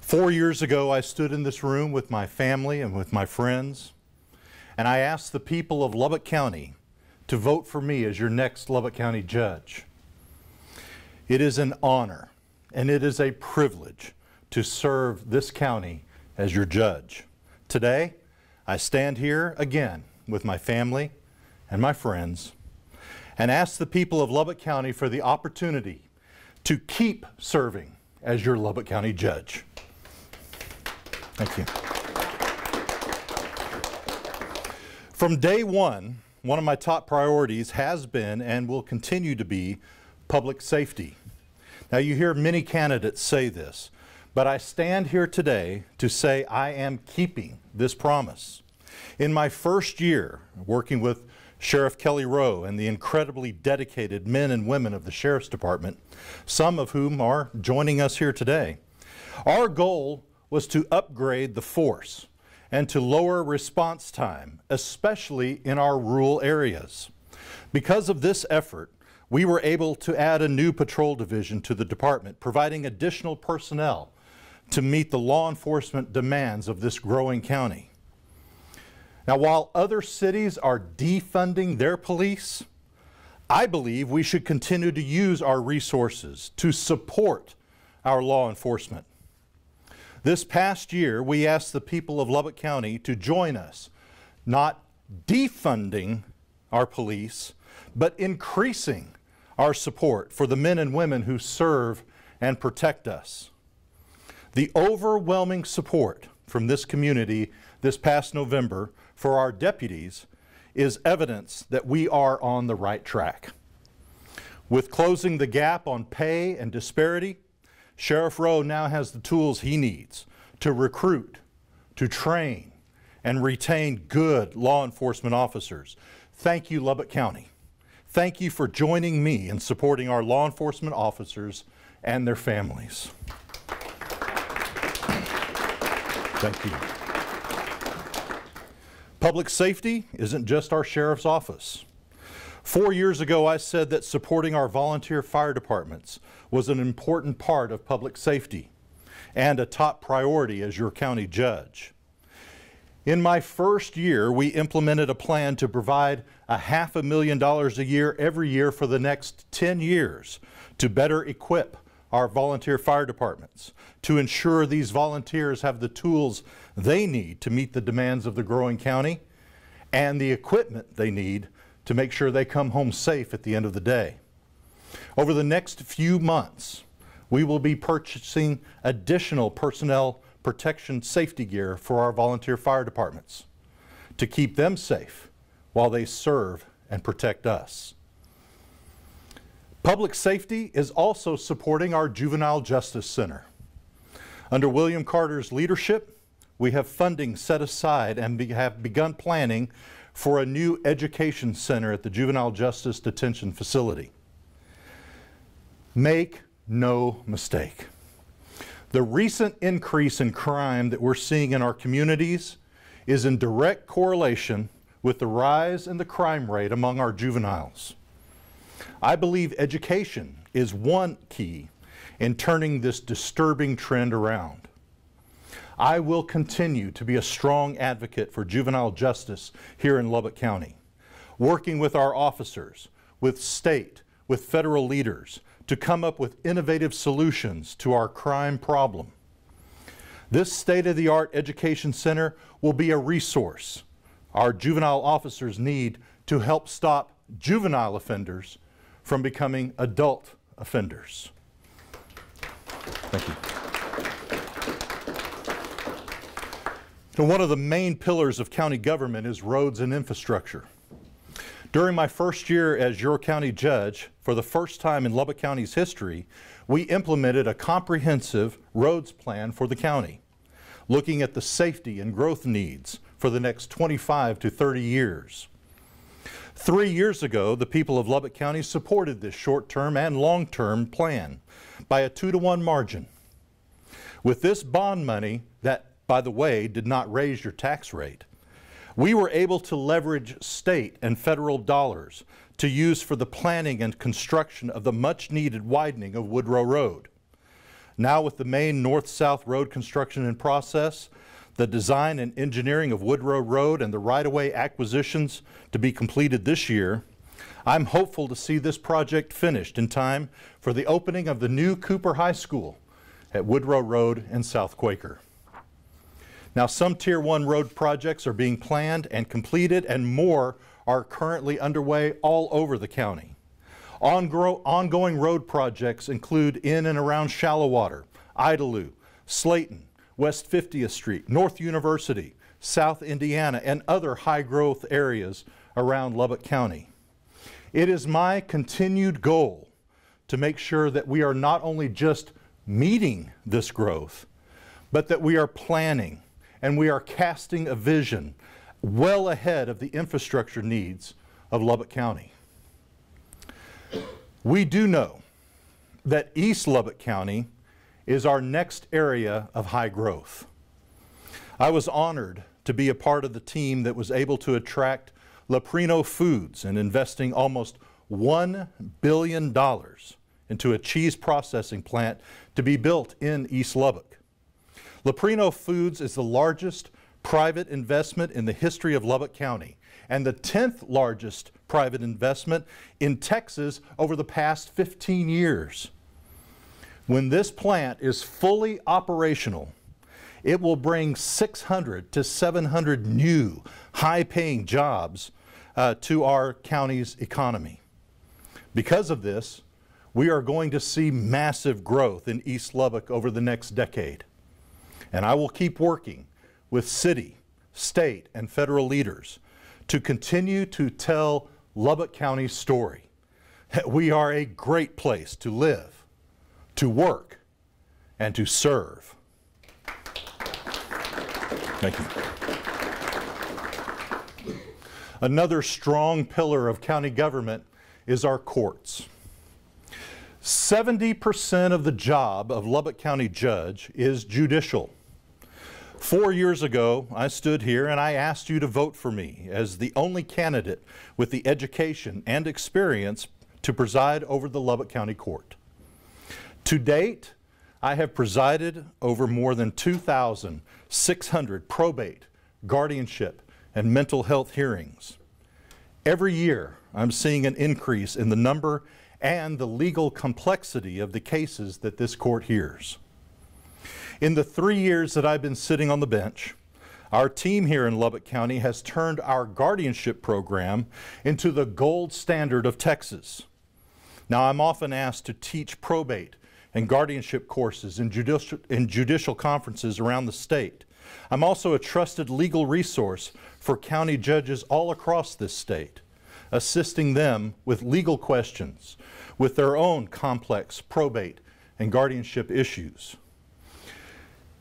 4 years ago, I stood in this room with my family and with my friends, and I asked the people of Lubbock County to vote for me as your next Lubbock County judge. It is an honor and it is a privilege to serve this county as your judge. Today, I stand here again with my family and my friends and ask the people of Lubbock County for the opportunity to keep serving as your Lubbock County judge. Thank you. From day one of my top priorities has been and will continue to be public safety. Now, you hear many candidates say this, but I stand here today to say I am keeping this promise. In my first year working with Sheriff Kelly Rowe and the incredibly dedicated men and women of the Sheriff's Department, some of whom are joining us here today, our goal was to upgrade the force and to lower response time, especially in our rural areas. Because of this effort, we were able to add a new patrol division to the department, providing additional personnel to meet the law enforcement demands of this growing county. Now, while other cities are defunding their police, I believe we should continue to use our resources to support our law enforcement. This past year, we asked the people of Lubbock County to join us, not defunding our police, but increasing our support for the men and women who serve and protect us. The overwhelming support from this community this past November for our deputies is evidence that we are on the right track. With closing the gap on pay and disparity, Sheriff Rowe now has the tools he needs to recruit, to train, and retain good law enforcement officers. Thank you, Lubbock County. Thank you for joining me in supporting our law enforcement officers and their families. Thank you. Public safety isn't just our sheriff's office. 4 years ago, I said that supporting our volunteer fire departments was an important part of public safety and a top priority as your county judge. In my first year, we implemented a plan to provide $500,000 a year every year for the next 10 years to better equip our volunteer fire departments, to ensure these volunteers have the tools they need to meet the demands of the growing county and the equipment they need to make sure they come home safe at the end of the day. Over the next few months, we will be purchasing additional personnel protection safety gear for our volunteer fire departments to keep them safe while they serve and protect us. Public safety is also supporting our Juvenile Justice Center. Under William Carter's leadership, we have funding set aside and have begun planning for a new education center at the Juvenile Justice Detention Facility. Make no mistake. The recent increase in crime that we're seeing in our communities is in direct correlation with the rise in the crime rate among our juveniles. I believe education is one key in turning this disturbing trend around. I will continue to be a strong advocate for juvenile justice here in Lubbock County, working with our officers, with state, with federal leaders, to come up with innovative solutions to our crime problem. This state-of-the-art education center will be a resource our juvenile officers need to help stop juvenile offenders from becoming adult offenders. Thank you. And one of the main pillars of county government is roads and infrastructure. During my first year as your county judge, for the first time in Lubbock County's history, we implemented a comprehensive roads plan for the county, looking at the safety and growth needs for the next 25 to 30 years. 3 years ago, the people of Lubbock County supported this short-term and long-term plan by a 2-to-1 margin. With this bond money that, by the way, did not raise your tax rate, we were able to leverage state and federal dollars to use for the planning and construction of the much-needed widening of Woodrow Road. Now with the main north-south road construction in process, the design and engineering of Woodrow Road and the right-of-way acquisitions to be completed this year, I'm hopeful to see this project finished in time for the opening of the new Cooper High School at Woodrow Road and South Quaker. Now, some Tier 1 road projects are being planned and completed, and more are currently underway all over the county. Ongoing road projects include in and around Shallowater, Idalou, Slayton, West 50th Street, North University, South Indiana, and other high-growth areas around Lubbock County. It is my continued goal to make sure that we are not only just meeting this growth, but that we are planning and we are casting a vision well ahead of the infrastructure needs of Lubbock County. We do know that East Lubbock County is our next area of high growth. I was honored to be a part of the team that was able to attract Leprino Foods in investing almost $1 billion into a cheese processing plant to be built in East Lubbock. Leprino Foods is the largest private investment in the history of Lubbock County and the 10th largest private investment in Texas over the past 15 years. When this plant is fully operational, it will bring 600 to 700 new high-paying jobs to our county's economy. Because of this, we are going to see massive growth in East Lubbock over the next decade. And I will keep working with city, state, and federal leaders to continue to tell Lubbock County's story. We are a great place to live, to work, and to serve. Thank you. Another strong pillar of county government is our courts. 70% of the job of Lubbock County judge is judicial. 4 years ago, I stood here and I asked you to vote for me as the only candidate with the education and experience to preside over the Lubbock County Court. To date, I have presided over more than 2,600 probate, guardianship, and mental health hearings. Every year, I'm seeing an increase in the number and the legal complexity of the cases that this court hears. In the 3 years that I've been sitting on the bench, our team here in Lubbock County has turned our guardianship program into the gold standard of Texas. Now, I'm often asked to teach probate and guardianship courses in judicial conferences around the state. I'm also a trusted legal resource for county judges all across this state, assisting them with legal questions, with their own complex probate and guardianship issues.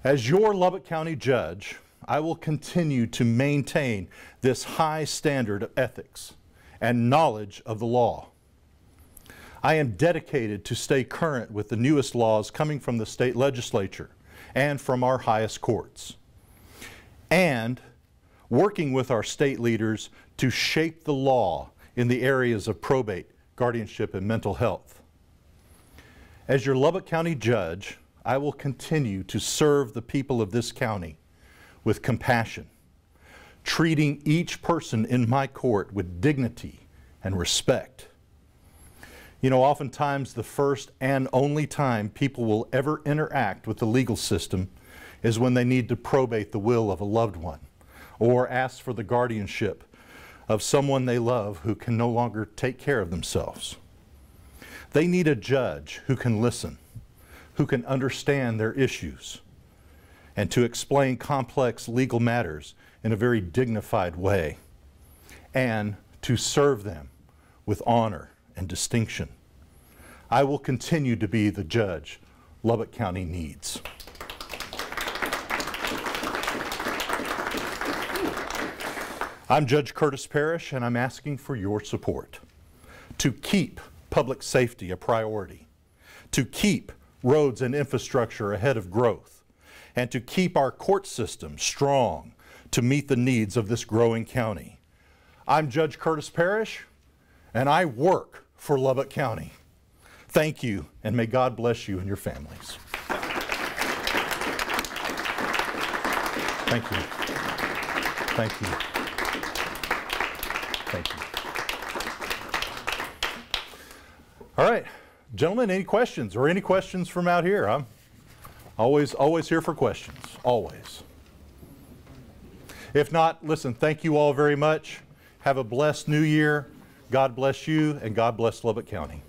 As your Lubbock County judge, I will continue to maintain this high standard of ethics and knowledge of the law. I am dedicated to stay current with the newest laws coming from the state legislature and from our highest courts, and working with our state leaders to shape the law in the areas of probate, guardianship, and mental health. As your Lubbock County judge, I will continue to serve the people of this county with compassion, treating each person in my court with dignity and respect. You know, oftentimes the first and only time people will ever interact with the legal system is when they need to probate the will of a loved one or ask for the guardianship of someone they love who can no longer take care of themselves. They need a judge who can listen, who can understand their issues, and to explain complex legal matters in a very dignified way, and to serve them with honor and distinction. I will continue to be the judge Lubbock County needs. I'm Judge Curtis Parrish, and I'm asking for your support to keep public safety a priority, to keep roads and infrastructure ahead of growth, and to keep our court system strong to meet the needs of this growing county. I'm Judge Curtis Parrish, and I work for Lubbock County. Thank you, and may God bless you and your families. Thank you. Thank you. Thank you. All right, gentlemen, any questions or any questions from out here? I'm always here for questions, always. If not, listen, thank you all very much. Have a blessed new year. God bless you, and God bless Lubbock County.